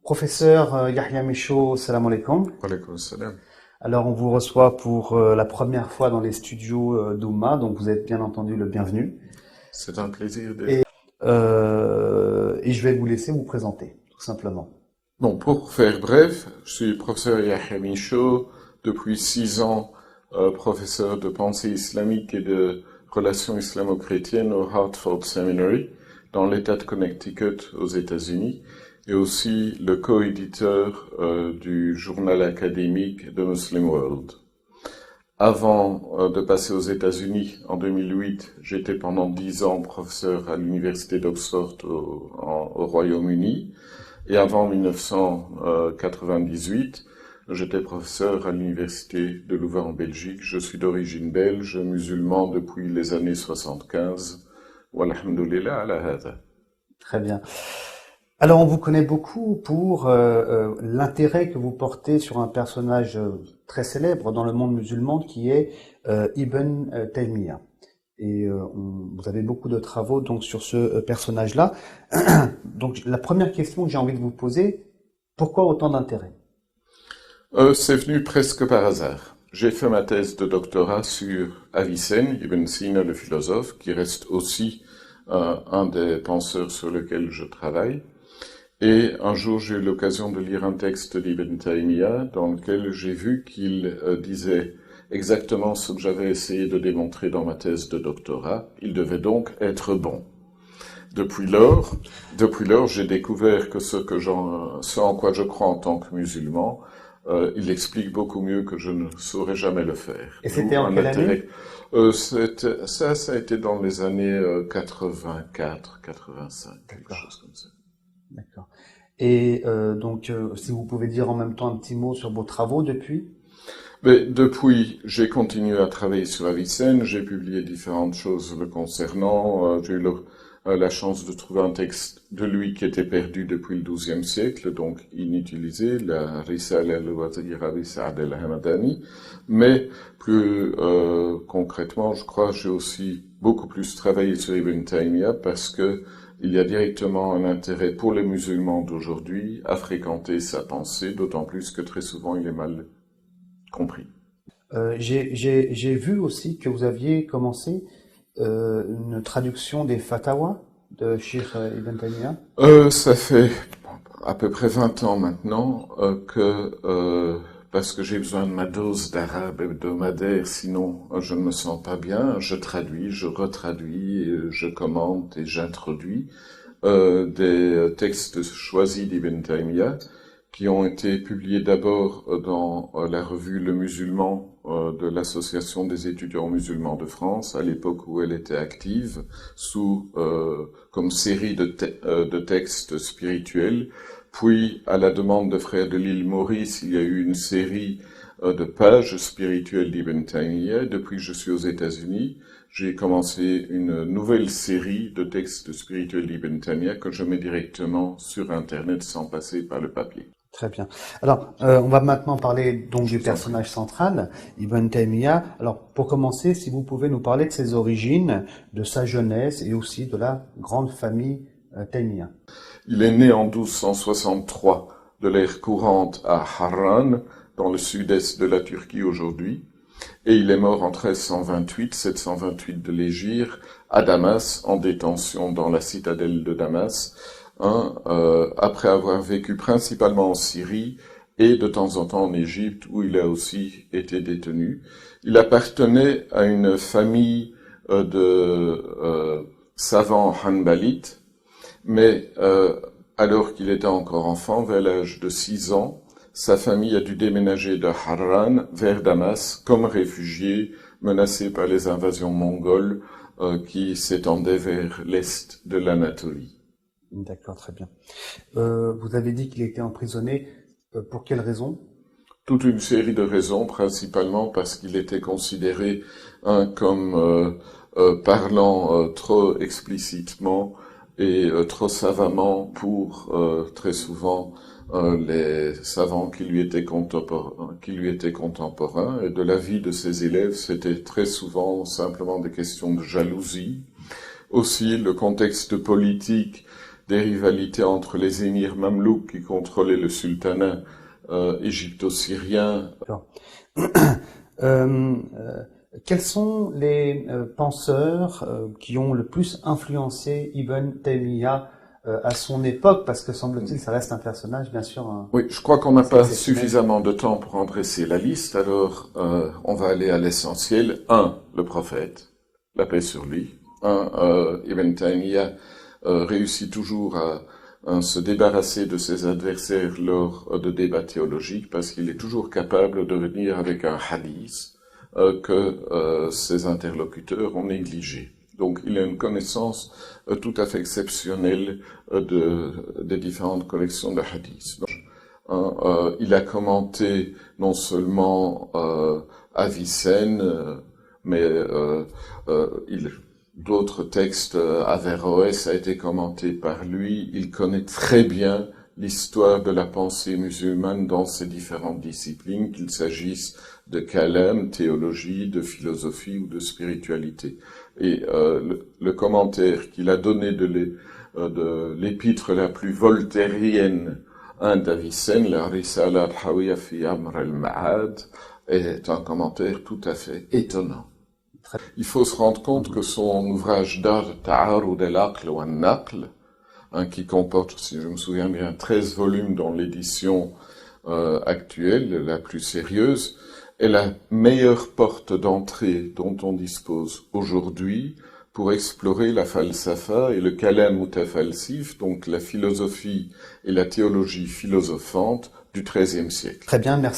Professeur Yahya Michaud, salam alaikum. Wa alaykoum salam. Alors, on vous reçoit pour la première fois dans les studios d'Oumma, donc vous êtes bien entendu le bienvenu. C'est un plaisir Et, d'être. et je vais vous laisser vous présenter, tout simplement. Bon, pour faire bref, je suis professeur Yahya Michaud, depuis 6 ans professeur de pensée islamique et de relations islamo-chrétiennes au Hartford Seminary, dans l'État de Connecticut aux États-Unis, et aussi le co-éditeur du journal académique The Muslim World. Avant de passer aux États-Unis, en 2008, j'étais pendant 10 ans professeur à l'université d'Oxford au Royaume-Uni. Et avant 1998, j'étais professeur à l'université de Louvain en Belgique. Je suis d'origine belge, musulman depuis les années 75. Walhamdulillah ala hada. Très bien. Alors, on vous connaît beaucoup pour l'intérêt que vous portez sur un personnage très célèbre dans le monde musulman qui est Ibn Taymiyyah. Et vous avez beaucoup de travaux donc sur ce personnage-là. Donc, la première question que j'ai envie de vous poser, pourquoi autant d'intérêt? C'est venu presque par hasard. J'ai fait ma thèse de doctorat sur Avicenne, Ibn Sina le philosophe, qui reste aussi un des penseurs sur lesquels je travaille. Et un jour, j'ai eu l'occasion de lire un texte d'Ibn Taymiyyah dans lequel j'ai vu qu'il disait exactement ce que j'avais essayé de démontrer dans ma thèse de doctorat. Il devait donc être bon. Depuis lors, j'ai découvert que ce en quoi je crois en tant que musulman, il explique beaucoup mieux que je ne saurais jamais le faire. Et c'était en quelle année? Ça a été dans les années 84, 85, quelque chose comme ça. D'accord. Et donc, si vous pouvez dire en même temps un petit mot sur vos travaux depuis? Mais depuis, j'ai continué à travailler sur Avicenne, j'ai publié différentes choses le concernant, j'ai eu la chance de trouver un texte de lui qui était perdu depuis le XIIe siècle, donc inutilisé, la Risale al-Wazira bi Sa'd al-Hamadani, mais plus concrètement, je crois, j'ai aussi beaucoup plus travaillé sur Ibn Taymiyyah parce que il y a directement un intérêt pour les musulmans d'aujourd'hui à fréquenter sa pensée, d'autant plus que très souvent il est mal compris. J'ai vu aussi que vous aviez commencé une traduction des fatawas de Cheikh Ibn Taymiyyah. Ça fait à peu près 20 ans maintenant parce que j'ai besoin de ma dose d'arabe hebdomadaire, sinon je ne me sens pas bien, je traduis, je retraduis, je commente et j'introduis des textes choisis d'Ibn Taymiyyah qui ont été publiés d'abord dans la revue Le Musulman de l'Association des étudiants musulmans de France, à l'époque où elle était active, comme série de textes spirituels. Puis, à la demande de frères de l'île Maurice, il y a eu une série de pages spirituelles d'Ibn Taymiyyah. Depuis que je suis aux États-Unis, j'ai commencé une nouvelle série de textes spirituels d'Ibn Taymiyyah que je mets directement sur Internet sans passer par le papier. Très bien. Alors, on va maintenant parler donc du personnage central, Ibn Taymiyyah. Alors, pour commencer, si vous pouvez nous parler de ses origines, de sa jeunesse et aussi de la grande famille Taymiyyah. Il est né en 1263 de l'ère courante à Harran, dans le sud-est de la Turquie aujourd'hui, et il est mort en 1328, 728 de l'Hégire, à Damas, en détention dans la citadelle de Damas, après avoir vécu principalement en Syrie et de temps en temps en Égypte, où il a aussi été détenu. Il appartenait à une famille de savants hanbalites, mais alors qu'il était encore enfant, vers l'âge de 6 ans, sa famille a dû déménager de Harran vers Damas comme réfugié, menacé par les invasions mongoles qui s'étendaient vers l'est de l'Anatolie. D'accord, très bien. Vous avez dit qu'il était emprisonné. Pour quelles raisons? Toute une série de raisons, principalement parce qu'il était considéré comme parlant trop explicitement et trop savamment pour très souvent les savants qui lui étaient contemporains, et de la vie de ses élèves, c'était très souvent simplement des questions de jalousie. Aussi, le contexte politique des rivalités entre les émirs mamelouks qui contrôlaient le sultanat égypto-syrien. Quels sont les penseurs qui ont le plus influencé Ibn Taymiyyah à son époque, parce que semble-t-il, ça reste un personnage, bien sûr. Oui, je crois qu'on n'a pas suffisamment de temps pour en dresser la liste, alors on va aller à l'essentiel. 1. Le prophète, la paix sur lui. Ibn Taymiyyah réussit toujours à se débarrasser de ses adversaires lors de débats théologiques, parce qu'il est toujours capable de venir avec un hadith que ses interlocuteurs ont négligé. Donc il a une connaissance tout à fait exceptionnelle des différentes collections de hadiths. Il a commenté non seulement Avicenne, mais d'autres textes, Averroès a été commenté par lui. Il connaît très bien l'histoire de la pensée musulmane dans ses différentes disciplines, qu'il s'agisse de kalam, théologie, de philosophie ou de spiritualité. Et le commentaire qu'il a donné de l'épître la plus voltairienne d'Avicenne, la Risala al-Hawiya fi Amr al-Ma'ad, est un commentaire tout à fait étonnant. Il faut se rendre compte que son ouvrage Dar Ta'arud al-Aql wa al-Naql, qui comporte, si je me souviens bien, 13 volumes dans l'édition actuelle, la plus sérieuse, est la meilleure porte d'entrée dont on dispose aujourd'hui pour explorer la falsafa et le kalam mutafalsif, donc la philosophie et la théologie philosophante du XIIIe siècle. Très bien, merci.